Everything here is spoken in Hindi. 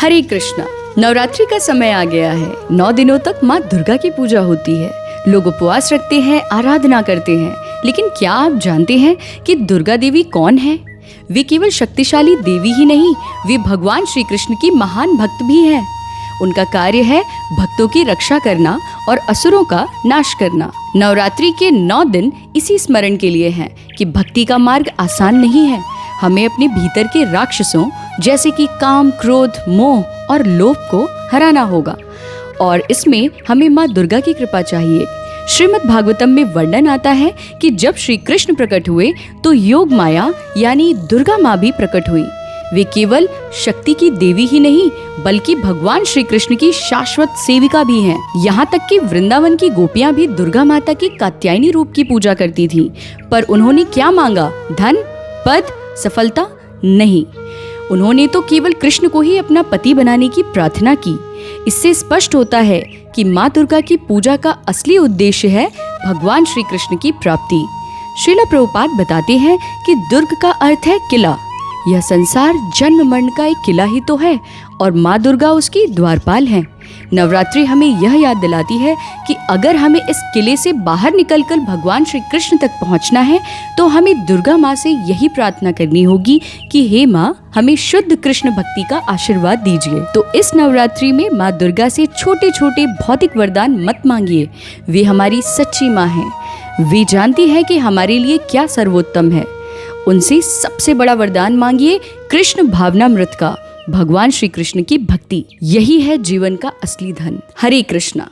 हरे कृष्णा। नवरात्रि का समय आ गया है। 9 दिनों तक माँ दुर्गा की पूजा होती है। लोग उपवास रखते हैं, आराधना करते हैं। लेकिन क्या आप जानते हैं कि दुर्गा देवी कौन है? वे केवल शक्तिशाली देवी ही नहीं, वे भगवान श्री कृष्ण की महान भक्त भी हैं। उनका कार्य है भक्तों की रक्षा करना और असुरों का नाश करना। नवरात्रि के 9 दिन इसी स्मरण के लिए हैं कि भक्ति का मार्ग आसान नहीं है। हमें अपने भीतर के राक्षसों जैसे कि काम, क्रोध, मोह और लोभ को हराना होगा और इसमें हमें माँ दुर्गा की कृपा चाहिए। श्रीमद् भागवतम में वर्णन आता है कि जब श्री कृष्ण प्रकट हुए तो योग माया यानी दुर्गा माँ भी प्रकट हुई। वे केवल शक्ति की देवी ही नहीं बल्कि भगवान श्री कृष्ण की शाश्वत सेविका भी हैं। यहाँ तक कि वृंदावन की गोपियाँ भी दुर्गा माता की कात्यायनी रूप की पूजा करती थीं। पर उन्होंने क्या मांगा? धन, पद, सफलता? नहीं, उन्होंने तो केवल कृष्ण को ही अपना पति बनाने की प्रार्थना की। इससे स्पष्ट होता है कि माँ दुर्गा की पूजा का असली उद्देश्य है भगवान श्री कृष्ण की प्राप्ति। श्रील प्रभुपाद बताते हैं कि दुर्ग का अर्थ है किला। यह संसार जन्म मरण का एक किला ही तो है और माँ दुर्गा उसकी द्वारपाल है। नवरात्रि हमें यह याद दिलाती है कि अगर हमें इस किले से बाहर निकलकर भगवान श्री कृष्ण तक पहुंचना है तो हमें दुर्गा माँ से यही प्रार्थना करनी होगी कि हे माँ, हमें शुद्ध कृष्ण भक्ति का आशीर्वाद दीजिए। तो इस नवरात्रि में माँ दुर्गा से छोटे छोटे भौतिक वरदान मत मांगिए। वे हमारी सच्ची माँ हैं। वे जानती है कि हमारे लिए क्या सर्वोत्तम है। उनसे सबसे बड़ा वरदान मांगिए कृष्ण भावनामृत का, भगवान श्री कृष्ण की भक्ति। यही है जीवन का असली धन। हरे कृष्णा।